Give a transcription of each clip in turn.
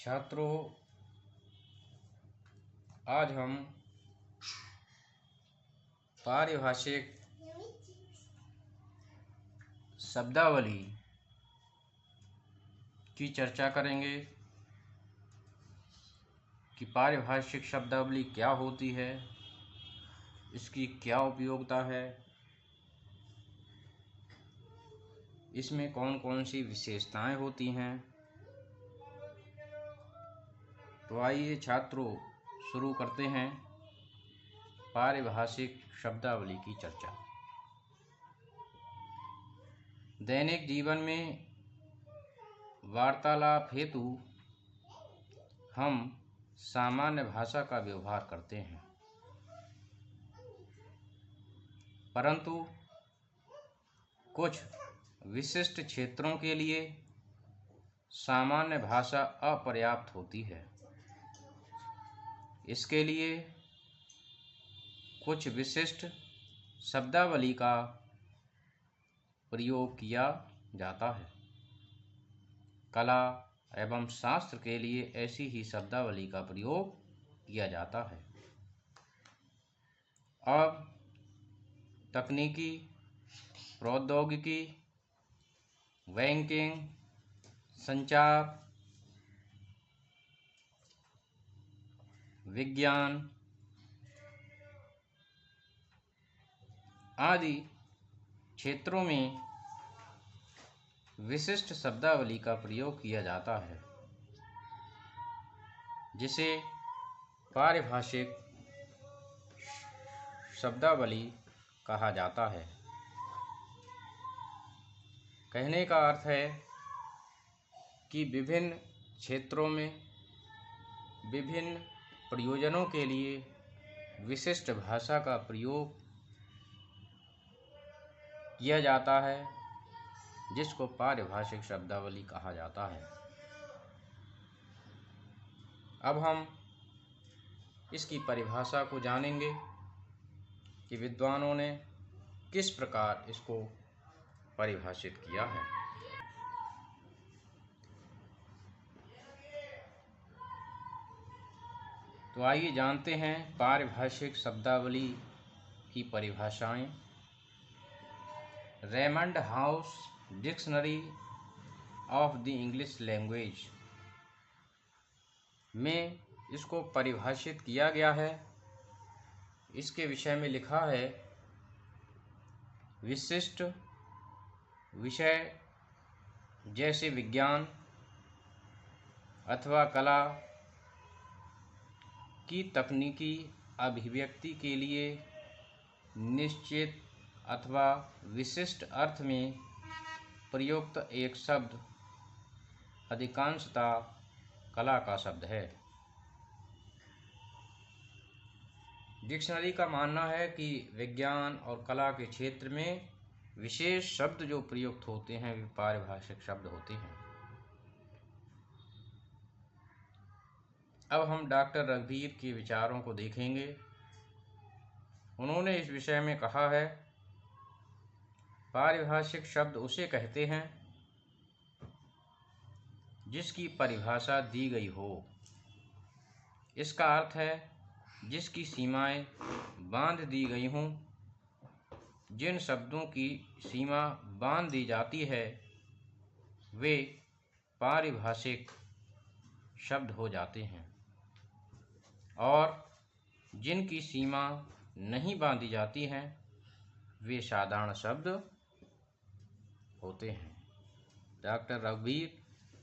छात्रों, आज हम पारिभाषिक शब्दावली की चर्चा करेंगे कि पारिभाषिक शब्दावली क्या होती है, इसकी क्या उपयोगिता है, इसमें कौन कौन सी विशेषताएं होती हैं। तो आइए छात्रों, शुरू करते हैं पारिभाषिक शब्दावली की चर्चा। दैनिक जीवन में वार्तालाप हेतु हम सामान्य भाषा का व्यवहार करते हैं, परंतु कुछ विशिष्ट क्षेत्रों के लिए सामान्य भाषा अपर्याप्त होती है। इसके लिए कुछ विशिष्ट शब्दावली का प्रयोग किया जाता है। कला एवं शास्त्र के लिए ऐसी ही शब्दावली का प्रयोग किया जाता है। अब तकनीकी, प्रौद्योगिकी, बैंकिंग, संचार, विज्ञान आदि क्षेत्रों में विशिष्ट शब्दावली का प्रयोग किया जाता है, जिसे पारिभाषिक शब्दावली कहा जाता है। कहने का अर्थ है कि विभिन्न क्षेत्रों में विभिन्न प्रयोजनों के लिए विशिष्ट भाषा का प्रयोग किया जाता है, जिसको पारिभाषिक शब्दावली कहा जाता है। अब हम इसकी परिभाषा को जानेंगे कि विद्वानों ने किस प्रकार इसको परिभाषित किया है। तो आइए जानते हैं पारिभाषिक शब्दावली की परिभाषाएं। Raymond house dictionary of the English language में इसको परिभाषित किया गया है। इसके विषय में लिखा है, विशिष्ट विषय जैसे विज्ञान अथवा कला की तकनीकी अभिव्यक्ति के लिए निश्चित अथवा विशिष्ट अर्थ में प्रयुक्त एक शब्द अधिकांशतः कला का शब्द है। डिक्शनरी का मानना है कि विज्ञान और कला के क्षेत्र में विशेष शब्द जो प्रयुक्त होते हैं वे पारिभाषिक शब्द होते हैं। अब हम डॉक्टर रघुवीर के विचारों को देखेंगे। उन्होंने इस विषय में कहा है, पारिभाषिक शब्द उसे कहते हैं जिसकी परिभाषा दी गई हो। इसका अर्थ है जिसकी सीमाएं बांध दी गई हों। जिन शब्दों की सीमा बांध दी जाती है वे पारिभाषिक शब्द हो जाते हैं, और जिनकी सीमा नहीं बांधी जाती हैं वे साधारण शब्द होते हैं। डॉक्टर रघुवीर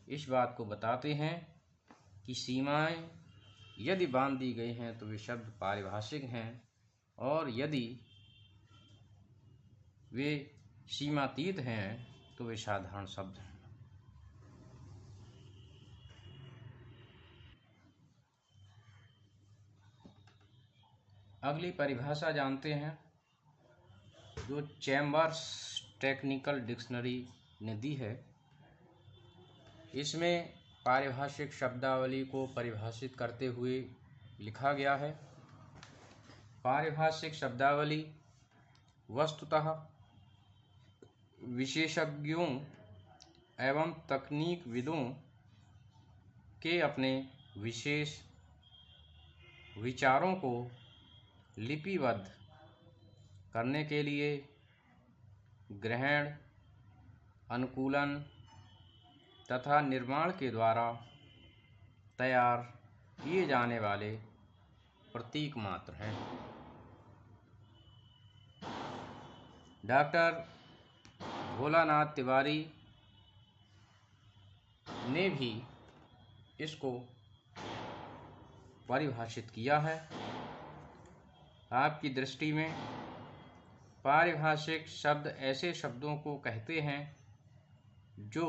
इस बात को बताते हैं कि सीमाएं यदि बांध दी गई हैं तो वे शब्द पारिभाषिक हैं, और यदि वे सीमातीत हैं तो वे साधारण शब्द हैं। अगली परिभाषा जानते हैं, जो चैम्बर्स टेक्निकल डिक्शनरी ने दी है। इसमें पारिभाषिक शब्दावली को परिभाषित करते हुए लिखा गया है, पारिभाषिक शब्दावली वस्तुतः विशेषज्ञों एवं तकनीकविदों के अपने विशेष विचारों को लिपिबद्ध करने के लिए ग्रहण, अनुकूलन तथा निर्माण के द्वारा तैयार किए जाने वाले प्रतीक मात्र हैं। डॉक्टर भोलानाथ तिवारी ने भी इसको परिभाषित किया है। आपकी दृष्टि में पारिभाषिक शब्द ऐसे शब्दों को कहते हैं जो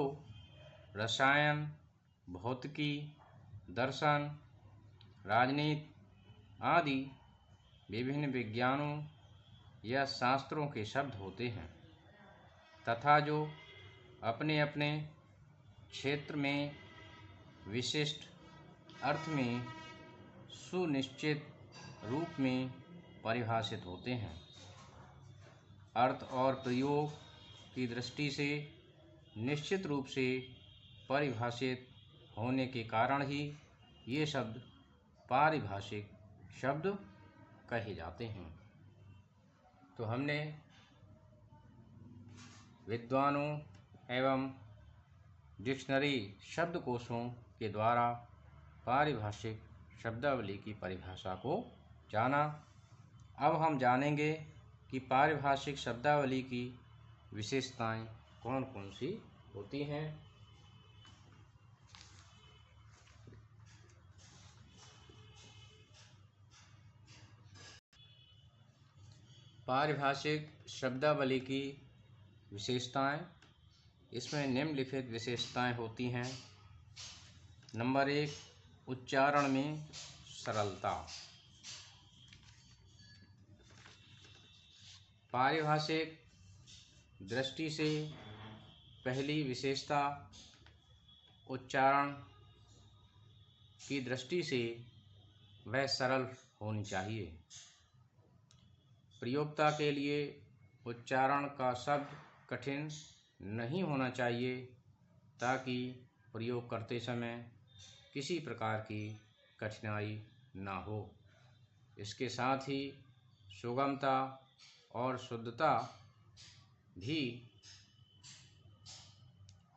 रसायन, भौतिकी, दर्शन, राजनीति आदि विभिन्न विज्ञानों या शास्त्रों के शब्द होते हैं तथा जो अपने अपने क्षेत्र में विशिष्ट अर्थ में सुनिश्चित रूप में परिभाषित होते हैं। अर्थ और प्रयोग की दृष्टि से निश्चित रूप से परिभाषित होने के कारण ही ये शब्द पारिभाषिक शब्द कहे जाते हैं। तो हमने विद्वानों एवं डिक्शनरी शब्दकोशों के द्वारा पारिभाषिक शब्दावली की परिभाषा को जाना। अब हम जानेंगे कि पारिभाषिक शब्दावली की विशेषताएं कौन कौन सी होती हैं। पारिभाषिक शब्दावली की विशेषताएं, इसमें निम्नलिखित विशेषताएं होती हैं। नंबर 1, उच्चारण में सरलता। पारिभाषिक दृष्टि से पहली विशेषता उच्चारण की दृष्टि से वह सरल होनी चाहिए। प्रयोक्ता के लिए उच्चारण का शब्द कठिन नहीं होना चाहिए ताकि प्रयोग करते समय किसी प्रकार की कठिनाई ना हो। इसके साथ ही सुगमता और शुद्धता भी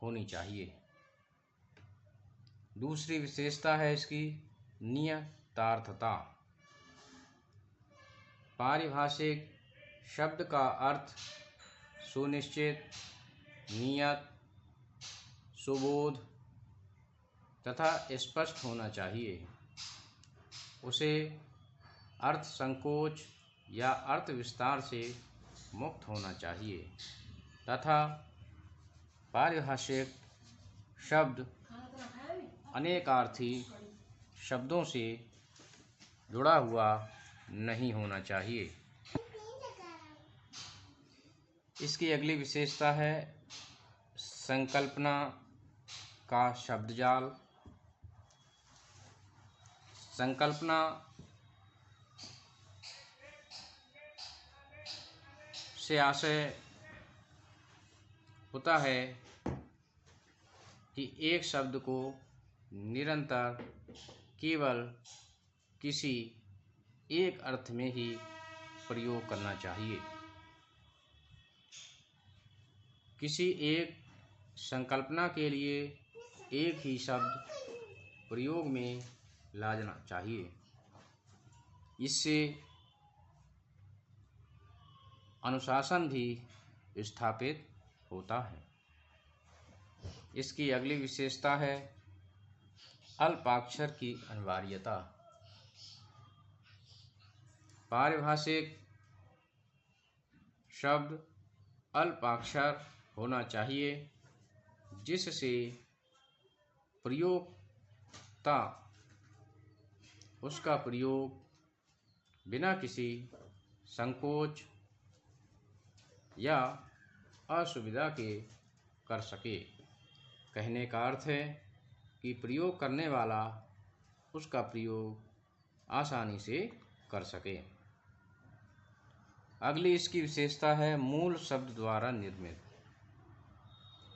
होनी चाहिए। दूसरी विशेषता है इसकी नियतार्थता। पारिभाषिक शब्द का अर्थ सुनिश्चित, नियत, सुबोध तथा स्पष्ट होना चाहिए। उसे अर्थ संकोच या अर्थ विस्तार से मुक्त होना चाहिए तथा पारिभाषिक शब्द अनेकार्थी शब्दों से जुड़ा हुआ नहीं होना चाहिए। इसकी अगली विशेषता है संकल्पना का शब्दजाल। संकल्पना से आशय होता है कि एक शब्द को निरंतर केवल किसी एक अर्थ में ही प्रयोग करना चाहिए। किसी एक संकल्पना के लिए एक ही शब्द प्रयोग में लाना चाहिए। इससे अनुशासन भी स्थापित होता है। इसकी अगली विशेषता है अल्पाक्षर की अनिवार्यता। पारिभाषिक शब्द अल्पाक्षर होना चाहिए जिससे प्रयोक्ता उसका प्रयोग बिना किसी संकोच या असुविधा के कर सके। कहने का अर्थ है कि प्रयोग करने वाला उसका प्रयोग आसानी से कर सके। अगली इसकी विशेषता है मूल शब्द द्वारा निर्मित।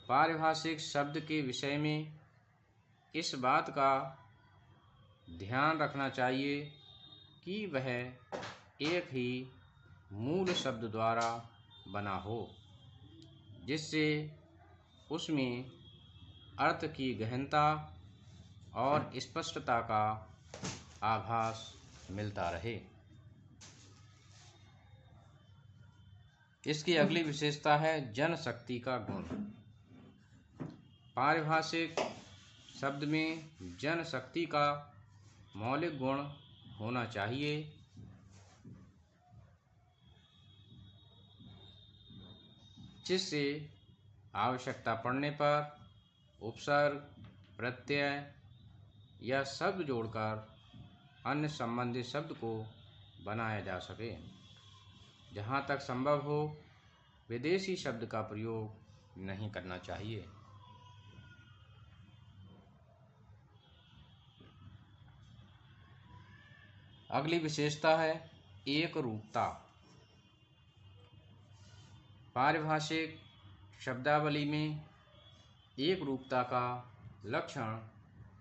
पारिभाषिक शब्द के विषय में इस बात का ध्यान रखना चाहिए कि वह एक ही मूल शब्द द्वारा बना हो, जिससे उसमें अर्थ की गहनता और स्पष्टता का आभास मिलता रहे। इसकी अगली विशेषता है जनशक्ति का गुण। पारिभाषिक शब्द में जनशक्ति का मौलिक गुण होना चाहिए। जिससे आवश्यकता पड़ने पर उपसर्ग, प्रत्यय या शब्द जोड़कर अन्य संबंधित शब्द को बनाया जा सके। जहाँ तक संभव हो विदेशी शब्द का प्रयोग नहीं करना चाहिए। अगली विशेषता है एक रूपता। पारिभाषिक शब्दावली में एक रूपता का लक्षण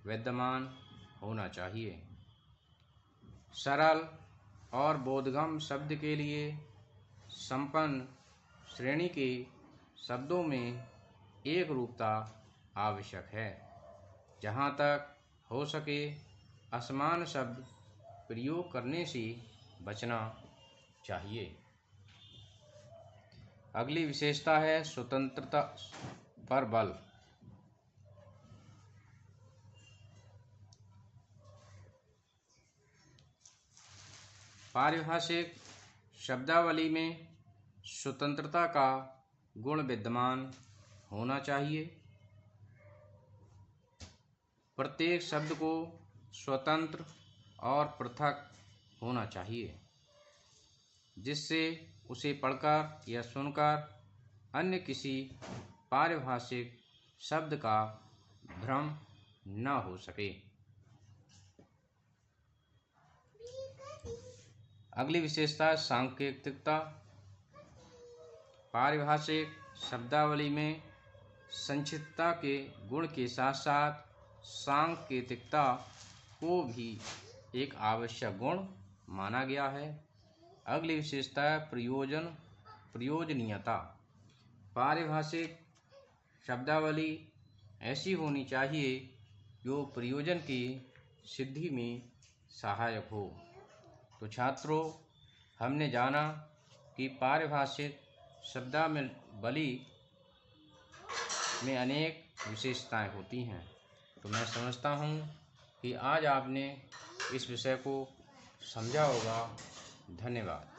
विद्यमान होना चाहिए। सरल और बोधगम्य शब्द के लिए संपन्न श्रेणी के शब्दों में एक रूपता आवश्यक है। जहाँ तक हो सके असमान शब्द प्रयोग करने से बचना चाहिए। अगली विशेषता है स्वतंत्रता पर बल। पारिभाषिक शब्दावली में स्वतंत्रता का गुण विद्यमान होना चाहिए। प्रत्येक शब्द को स्वतंत्र और पृथक होना चाहिए, जिससे उसे पढ़कर या सुनकर अन्य किसी पारिभाषिक शब्द का भ्रम न हो सके। अगली विशेषता है सांकेतिकता। पारिभाषिक शब्दावली में संक्षिप्तता के गुण के साथ साथ सांकेतिकता को भी एक आवश्यक गुण माना गया है। अगली विशेषता है प्रयोजनीयता। पारिभाषिक शब्दावली ऐसी होनी चाहिए जो प्रयोजन की सिद्धि में सहायक हो। तो छात्रों, हमने जाना कि पारिभाषिक शब्दावली में अनेक विशेषताएं होती हैं। तो मैं समझता हूँ कि आज आपने इस विषय को समझा होगा। धन्यवाद।